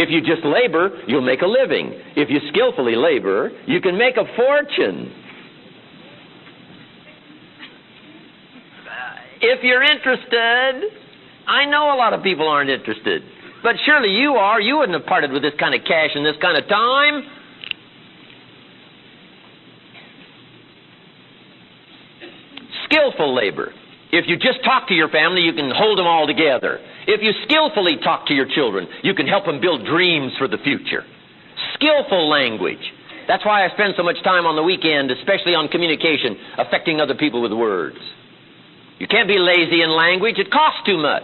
If you just labor, you'll make a living. If you skillfully labor, you can make a fortune. If you're interested, I know a lot of people aren't interested, but surely you are. You wouldn't have parted with this kind of cash in this kind of time. Skillful labor. If you just talk to your family, you can hold them all together. If you skillfully talk to your children, you can help them build dreams for the future. Skillful language. That's why I spend so much time on the weekend, especially on communication, affecting other people with words. You can't be lazy in language. It costs too much.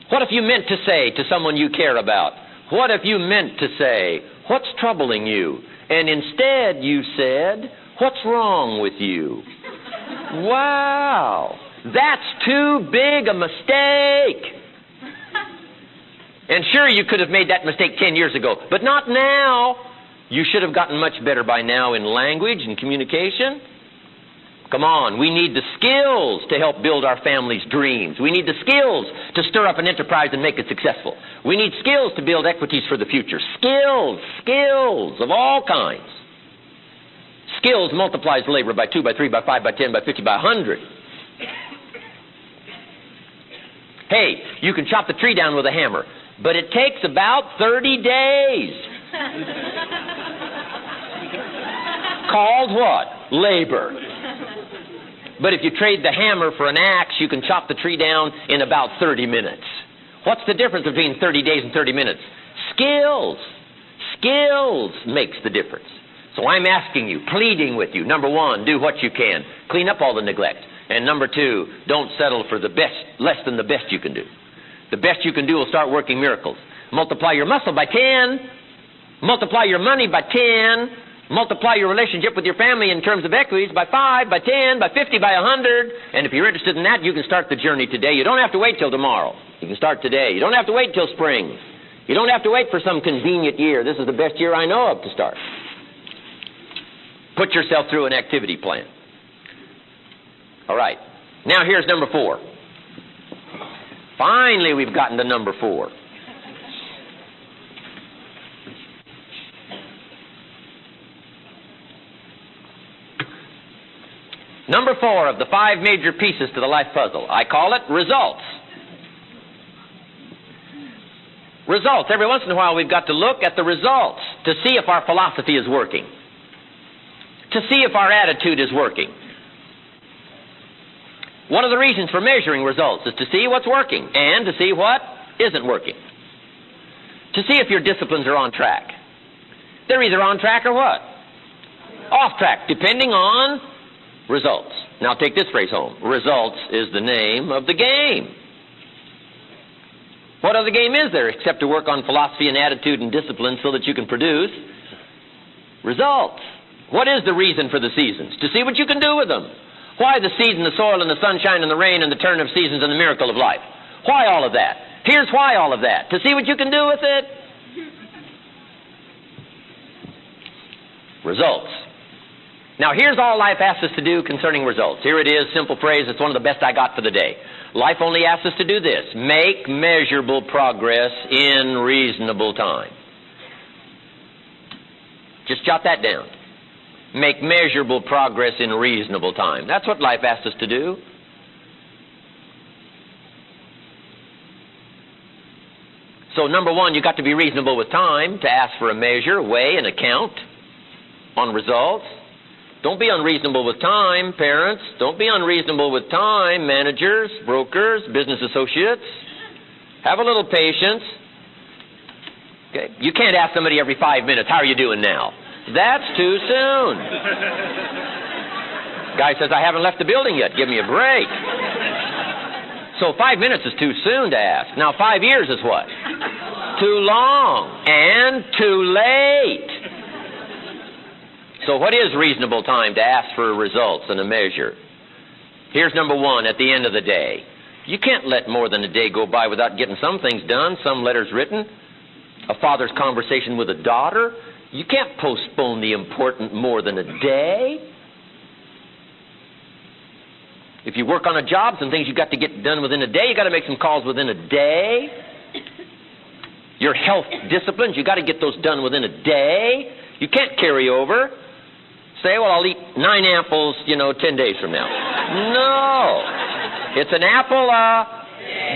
What if you meant to say to someone you care about? What if you meant to say, what's troubling you? And instead you said, what's wrong with you? Wow, that's too big a mistake. And sure, you could have made that mistake 10 years ago, but not now. You should have gotten much better by now in language and communication. Come on, we need the skills to help build our family's dreams. We need the skills to stir up an enterprise and make it successful. We need skills to build equities for the future. Skills of all kinds. Skills multiplies labor by 2, by 3, by 5, by 10, by 50, by 100. Hey, you can chop the tree down with a hammer, but it takes about 30 days. Called what? Labor. But if you trade the hammer for an axe, you can chop the tree down in about 30 minutes. What's the difference between 30 days and 30 minutes? Skills. Skills makes the difference. So I'm asking you, pleading with you, number one, do what you can. Clean up all the neglect. And number two, don't settle for the best, less than the best you can do. The best you can do will start working miracles. Multiply your muscle by 10. Multiply your money by 10. Multiply your relationship with your family in terms of equities by 5, by 10, by 50, by 100. And if you're interested in that, you can start the journey today. You don't have to wait till tomorrow. You can start today. You don't have to wait till spring. You don't have to wait for some convenient year. This is the best year I know of to start. Put yourself through an activity plan. All right. Now here's number 4. Finally, we've gotten to number 4. Number 4 of the 5 major pieces to the life puzzle. I call it results. Results. Every once in a while we've got to look at the results to see if our philosophy is working. To see if our attitude is working. One of the reasons for measuring results is to see what's working and to see what isn't working. To see if your disciplines are on track. They're either on track or what? Off track, depending on results. Now take this phrase home. Results is the name of the game. What other game is there except to work on philosophy and attitude and discipline so that you can produce results? What is the reason for the seasons? To see what you can do with them. Why the seed and the soil and the sunshine and the rain and the turn of seasons and the miracle of life? Why all of that? Here's why all of that. To see what you can do with it. Results. Now here's all life asks us to do concerning results. Here it is, simple phrase. It's one of the best I got for the day. Life only asks us to do this. Make measurable progress in reasonable time. Just jot that down. Make measurable progress in reasonable time. That's what life asks us to do. So number 1, you've got to be reasonable with time to ask for a measure, weigh, and account on results. Don't be unreasonable with time, parents. Don't be unreasonable with time, managers, brokers, business associates. Have a little patience. Okay? You can't ask somebody every 5 minutes, how are you doing now? That's too soon. Guy says, I haven't left the building yet. Give me a break. So 5 minutes is too soon to ask. Now 5 years is what? Too long and too late. So what is reasonable time to ask for results and a measure? Here's number 1 at the end of the day. You can't let more than a day go by without getting some things done, some letters written, a father's conversation with a daughter. You can't postpone the important more than a day. If you work on a job, some things you've got to get done within a day. You've got to make some calls within a day. Your health disciplines, you've got to get those done within a day. You can't carry over. Say, well, I'll eat 9 apples, 10 days from now. No. It's an apple a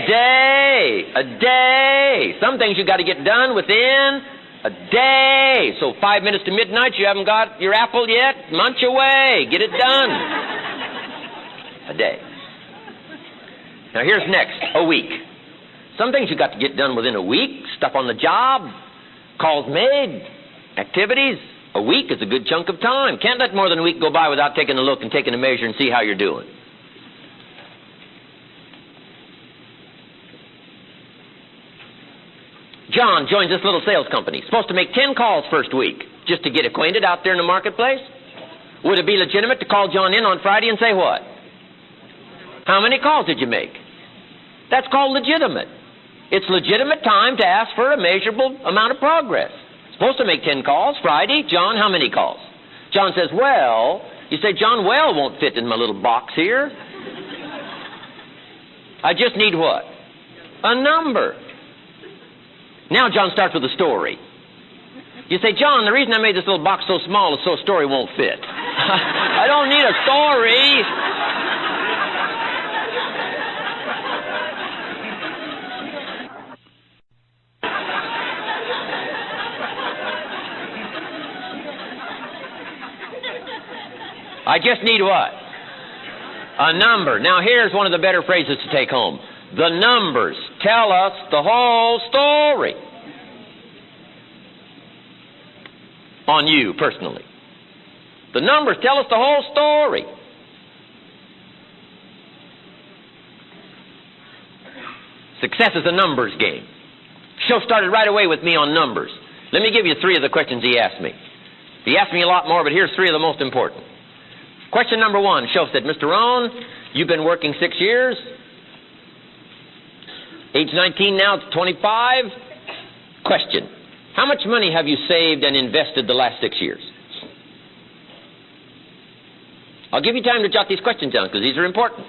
day. A day. Some things you've got to get done within a day. So 5 minutes to midnight, you haven't got your apple yet? Munch away. Get it done. A day. Now here's next, a week. Some things you've got to get done within a week. Stuff on the job, calls made, activities. A week is a good chunk of time. Can't let more than a week go by without taking a look and taking a measure and see how you're doing. John joins this little sales company. Supposed to make 10 calls first week just to get acquainted out there in the marketplace. Would it be legitimate to call John in on Friday and say what? How many calls did you make? That's called legitimate. It's legitimate time to ask for a measurable amount of progress. Supposed to make 10 calls Friday. John, how many calls? John says, well. You say, John, well won't fit in my little box here. I just need what? A number. Now John starts with a story. You say, John, the reason I made this little box so small is so a story won't fit. I don't need a story. I just need what? A number. Now here's one of the better phrases to take home. The numbers tell us the whole story. On you, personally. The numbers tell us the whole story. Success is a numbers game. Show started right away with me on numbers. Let me give you 3 of the questions he asked me. He asked me a lot more, but here's 3 of the most important. Question number 1, Show said, Mr. Rohn, you've been working 6 years. Age 19 now, it's 25. Question, how much money have you saved and invested the last 6 years? I'll give you time to jot these questions down because these are important.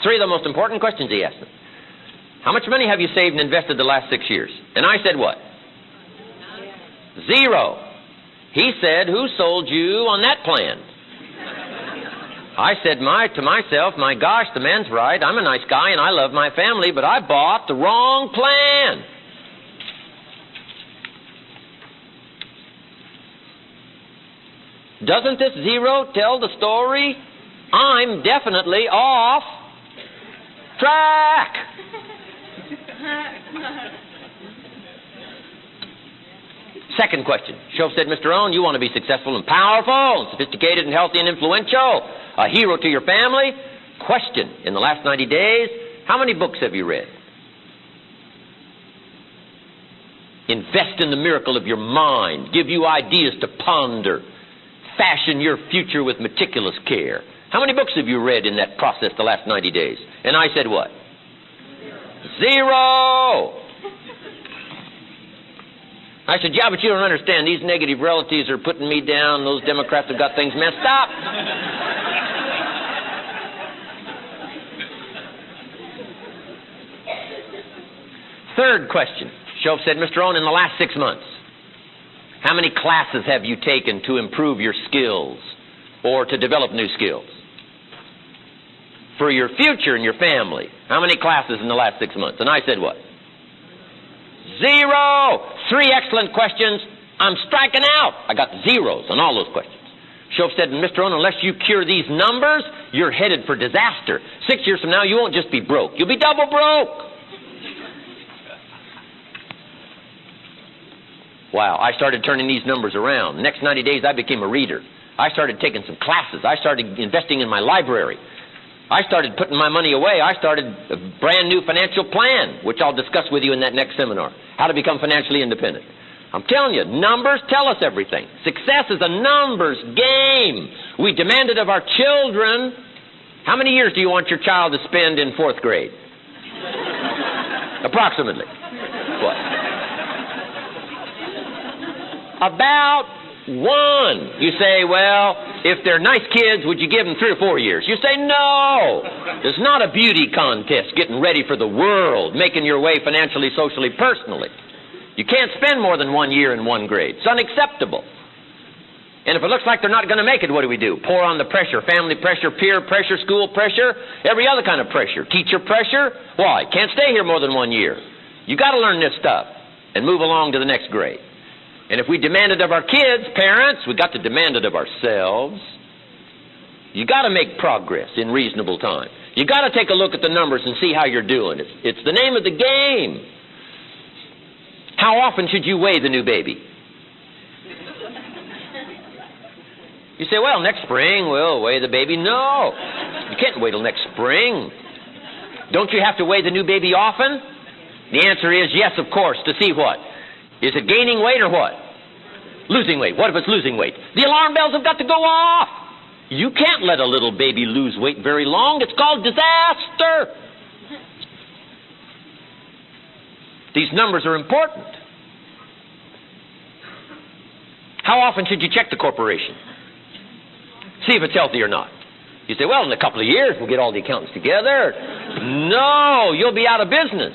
3 of the most important questions he asked me. How much money have you saved and invested the last 6 years? And I said what? 0. He said, who sold you on that plan? I said to myself, my gosh, the man's right. I'm a nice guy and I love my family, but I bought the wrong plan. Doesn't this 0 tell the story? I'm definitely off track. Second question. Show said, Mr. Rohn, you want to be successful and powerful and sophisticated and healthy and influential, a hero to your family. Question, in the last 90 days, how many books have you read? Invest in the miracle of your mind. Give you ideas to ponder. Fashion your future with meticulous care. How many books have you read in that process the last 90 days? And I said what? 0. I said, yeah, but you don't understand. These negative relatives are putting me down. Those Democrats have got things messed up. Third question. Show said, Mr. Rohn, in the last 6 months, how many classes have you taken to improve your skills or to develop new skills? For your future and your family, how many classes in the last 6 months? And I said what? 0. 3 excellent questions. I'm striking out. I got zeros on all those questions. Shoaff said, Mr. Rohn, unless you cure these numbers, you're headed for disaster. 6 years from now, you won't just be broke. You'll be double broke. Wow, I started turning these numbers around. The next 90 days, I became a reader. I started taking some classes. I started investing in my library. I started putting my money away. I started a brand new financial plan, which I'll discuss with you in that next seminar, how to become financially independent. I'm telling you, numbers tell us everything. Success is a numbers game. We demand it of our children. How many years do you want your child to spend in 4th grade? Approximately. What? About 1. You say, well, If they're nice kids, would you give them 3 or 4 years? You say, no. It's not a beauty contest, getting ready for the world, making your way financially, socially, personally. You can't spend more than 1 year in one grade. It's unacceptable. And if it looks like they're not going to make it, what do? Pour on the pressure, family pressure, peer pressure, school pressure, every other kind of pressure. Teacher pressure. Why? Can't stay here more than 1 year. You got to learn this stuff and move along to the next grade. And if we demand it of our kids, parents, we got to demand it of ourselves. You got to make progress in reasonable time. You got to take a look at the numbers and see how you're doing. It's the name of the game. How often should you weigh the new baby? You say, well, next spring we'll weigh the baby. No, you can't wait till next spring. Don't you have to weigh the new baby often? The answer is yes, of course, to see what? Is it gaining weight or what? Losing weight. What if it's losing weight? The alarm bells have got to go off. You can't let a little baby lose weight very long. It's called disaster. These numbers are important. How often should you check the corporation? See if it's healthy or not. You say, well, in a couple of years we'll get all the accountants together. No, you'll be out of business.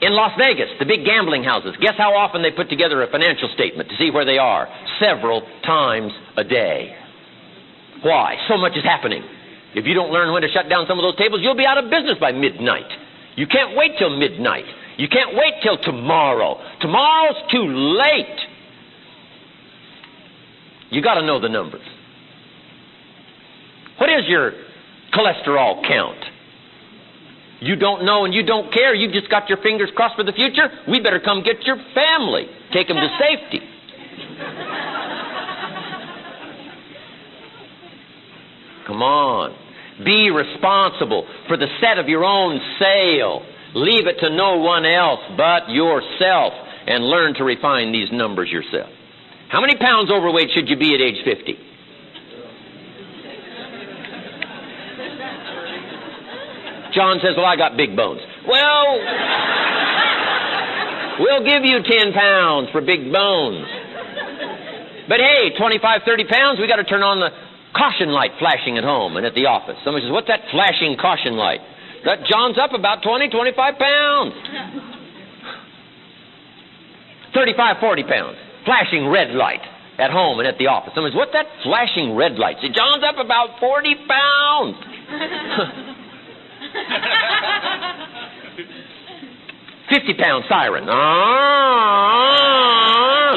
In Las Vegas, the big gambling houses, guess how often they put together a financial statement to see where they are? Several times a day. Why? So much is happening. If you don't learn when to shut down some of those tables, you'll be out of business by midnight. You can't wait till midnight. You can't wait till tomorrow. Tomorrow's too late. You got to know the numbers. What is your cholesterol count? You don't know and you don't care. You've just got your fingers crossed for the future. We better come get your family. Take them to safety. Come on. Be responsible for the set of your own sail. Leave it to no one else but yourself and learn to refine these numbers yourself. How many pounds overweight should you be at age 50? John says, well, I got big bones. Well, we'll give you 10 pounds for big bones. But hey, 25, 30 pounds, we got to turn on the caution light flashing at home and at the office. Somebody says, what's that flashing caution light? That John's up about 20, 25 pounds. 35, 40 pounds. Flashing red light at home and at the office. Somebody says, what's that flashing red light? See, John's up about 40 pounds. 50-pound siren.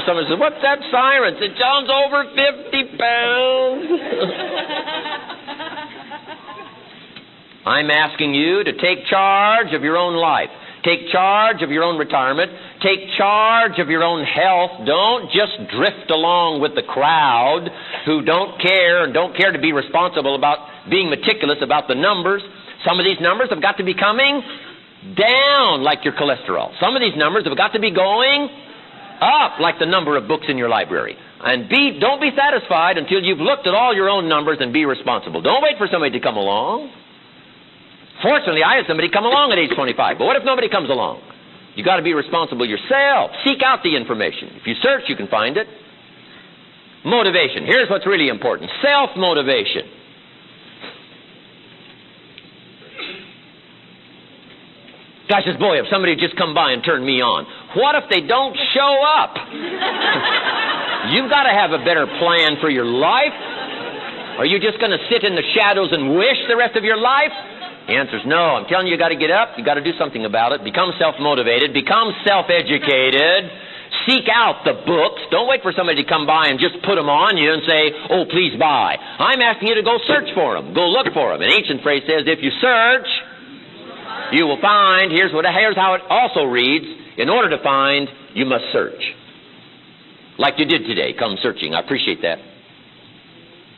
Someone says, what's that siren? Said, John's over 50 pounds. I'm asking you to take charge of your own life. Take charge of your own retirement. Take charge of your own health. Don't just drift along with the crowd who don't care and don't care to be responsible about being meticulous about the numbers. Some of these numbers have got to be coming down like your cholesterol. Some of these numbers have got to be going up like the number of books in your library. And don't be satisfied until you've looked at all your own numbers and be responsible. Don't wait for somebody to come along. Fortunately, I had somebody come along at age 25. But what if nobody comes along? You got to be responsible yourself. Seek out the information. If you search, you can find it. Motivation. Here's what's really important. Self-motivation. Guy says, boy, if somebody had just come by and turned me on. What if they don't show up? You've got to have a better plan for your life. Are you just going to sit in the shadows and wish the rest of your life? The answer is no. I'm telling you, you got to get up. You got to do something about it. Become self-motivated. Become self-educated. Seek out the books. Don't wait for somebody to come by and just put them on you and say, oh, please buy. I'm asking you to go search for them. Go look for them. An ancient phrase says, if you search, you will find. Here's how it also reads. In order to find, you must search. Like you did today. Come searching. I appreciate that.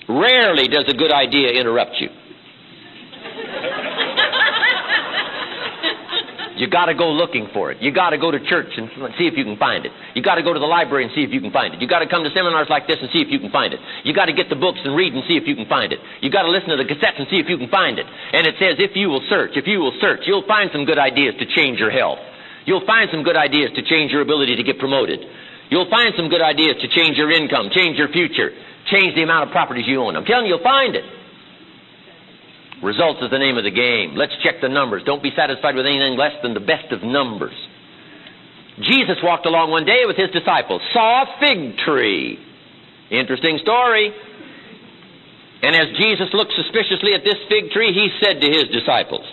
Rarely does a good idea interrupt you. You got to go looking for it. You got to go to church and see if you can find it. You got to go to the library and see if you can find it. You got to come to seminars like this and see if you can find it. You got to get the books and read and see if you can find it. You got to listen to the cassettes and see if you can find it. And it says, if you will search, you'll find some good ideas to change your health. You'll find some good ideas to change your ability to get promoted. You'll find some good ideas to change your income, change your future, change the amount of properties you own. I'm telling you, you'll find it. Results is the name of the game. Let's check the numbers. Don't be satisfied with anything less than the best of numbers. Jesus walked along one day with his disciples, saw a fig tree. Interesting story. And as Jesus looked suspiciously at this fig tree, he said to his disciples,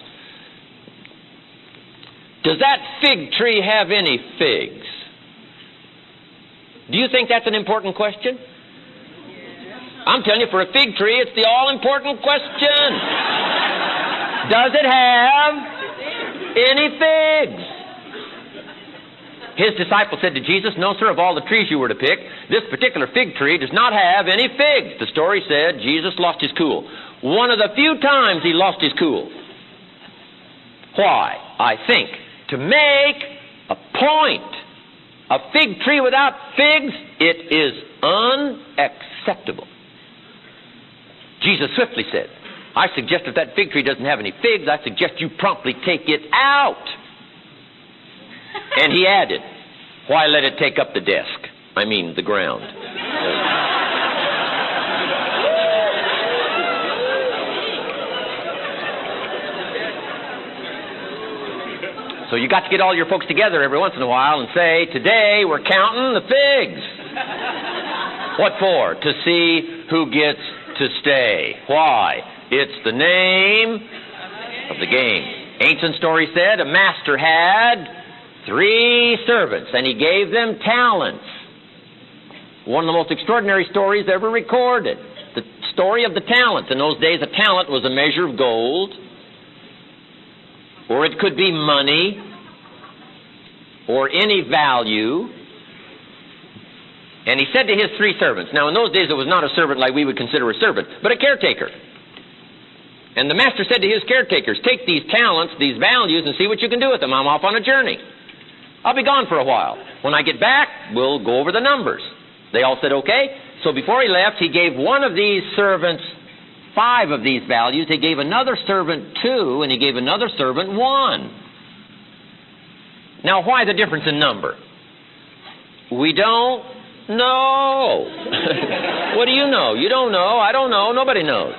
"Does that fig tree have any figs?" Do you think that's an important question? I'm telling you, for a fig tree, it's the all-important question. Does it have any figs? His disciples said to Jesus, "No, sir, of all the trees you were to pick, this particular fig tree does not have any figs." The story said Jesus lost his cool. One of the few times he lost his cool. Why? I think to make a point. A fig tree without figs, it is unacceptable. Jesus swiftly said, "I suggest if that fig tree doesn't have any figs, I suggest you promptly take it out." And he added, "Why let it take up the desk? I mean the ground." So you got to get all your folks together every once in a while and say, "Today we're counting the figs." What for? To see who gets to stay. Why? It's the name of the game. Ancient story said a master had 3 servants, and he gave them talents. One of the most extraordinary stories ever recorded. The story of the talents. In those days, a talent was a measure of gold, or it could be money, or any value. And he said to his 3 servants, now in those days it was not a servant like we would consider a servant, but a caretaker. And the master said to his caretakers, "Take these talents, these values, and see what you can do with them. I'm off on a journey. I'll be gone for a while. When I get back, we'll go over the numbers." They all said, "Okay." So before he left, he gave one of these servants 5 of these values. He gave another servant 2, and he gave another servant 1. Now, why the difference in number? We don't know. What do you know? You don't know. I don't know. Nobody knows.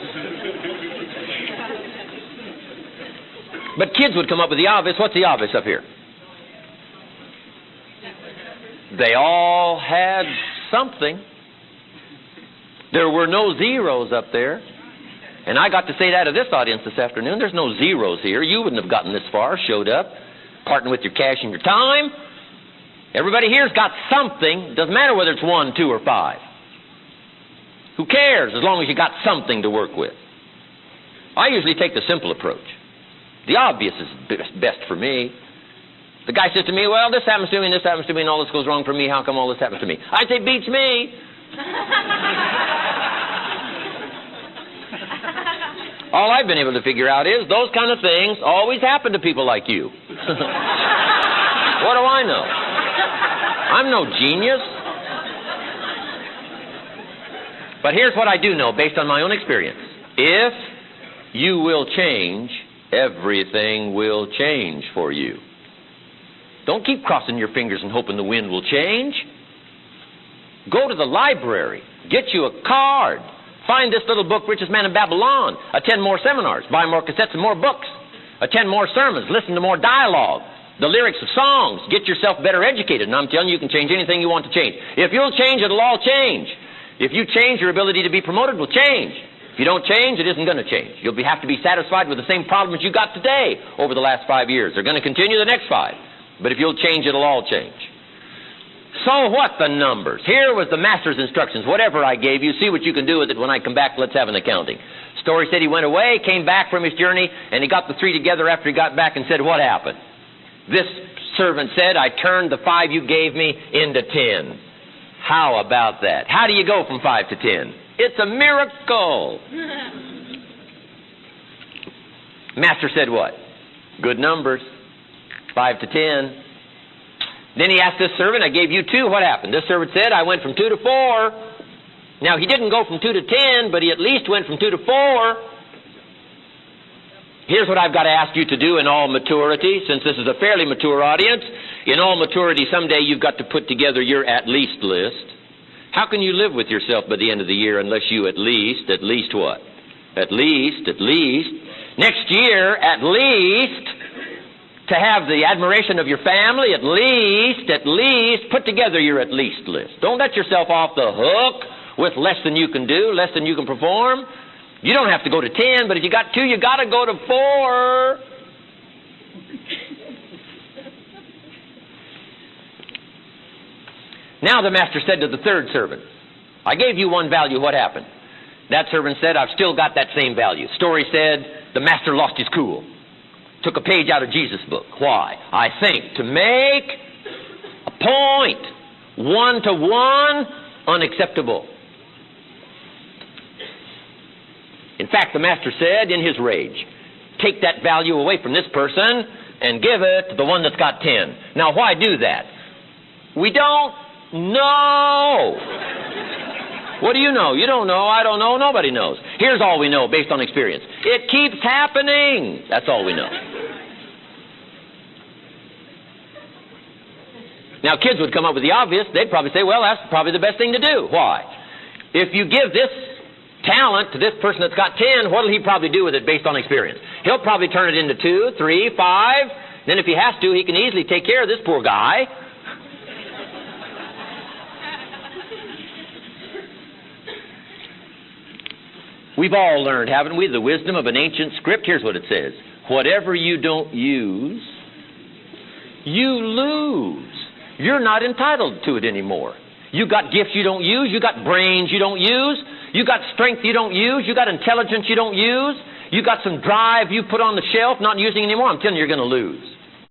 But kids would come up with the obvious. What's the obvious up here? They all had something. There were no zeros up there. And I got to say that to this audience this afternoon. There's no zeros here. You wouldn't have gotten this far, showed up, parting with your cash and your time. Everybody here's got something. Doesn't matter whether it's 1, 2, or 5. Who cares as long as you got something to work with? I usually take the simple approach. The obvious is best for me. The guy says to me, "Well, this happens to me, and this happens to me, and all this goes wrong for me. How come all this happens to me?" I say, "Beats me." All I've been able to figure out is those kind of things always happen to people like you. What do I know? I'm no genius. But here's what I do know based on my own experience. If you will change, everything will change for you. Don't keep crossing your fingers and hoping the wind will change. Go to the library. Get you a card. Find this little book, Richest Man in Babylon. Attend more seminars. Buy more cassettes and more books. Attend more sermons. Listen to more dialogue. The lyrics of songs. Get yourself better educated. And I'm telling you, you can change anything you want to change. If you'll change, it'll all change. If you change, your ability to be promoted will change. If you don't change, it isn't going to change. You'll have to be satisfied with the same problems you got today over the last 5 years. They're going to continue the next 5. But if you'll change, it'll all change. So what the numbers? Here was the master's instructions. Whatever I gave you, see what you can do with it. When I come back, let's have an accounting. Story said he went away, came back from his journey, and he got the 3 together after he got back and said, "What happened?" This servant said, "I turned the 5 you gave me into 10. How about that? How do you go from 5 to 10? It's a miracle. Master said what? Good numbers. 5 to 10. Then he asked this servant, "I gave you 2. What happened?" This servant said, "I went from 2 to 4. Now, he didn't go from 2 to 10, but he at least went from 2 to 4. Here's what I've got to ask you to do in all maturity, since this is a fairly mature audience. In all maturity, someday you've got to put together your at least list. How can you live with yourself by the end of the year unless you at least what? At least, next year, at least, to have the admiration of your family, at least, put together your at least list. Don't let yourself off the hook with less than you can do, less than you can perform. You don't have to go to 10, but if you got 2, you got to go to 4. Now the master said to the third servant, I gave you one value, what happened? That servant said, I've still got that same value. Story said, the master lost his cool. Took a page out of Jesus' book. Why? I think to make a point, 1-to-1, unacceptable. In fact, the master said in his rage, take that value away from this person and give it to the one that's got 10. Now, why do that? We don't know. What do you know? You don't know. I don't know. Nobody knows. Here's all we know based on experience. It keeps happening. That's all we know. Now, kids would come up with the obvious. They'd probably say, well, that's probably the best thing to do. Why? If you give this talent to this person that's got 10, what'll he probably do with it based on experience? He'll probably turn it into 2, 3, 5. Then if he has to, he can easily take care of this poor guy. We've all learned, haven't we, the wisdom of an ancient script. Here's what it says. Whatever you don't use, you lose. You're not entitled to it anymore. You got gifts you don't use. You got brains you don't use. You got strength you don't use. You got intelligence you don't use. You got some drive you put on the shelf, not using anymore. I'm telling you, you're going to lose.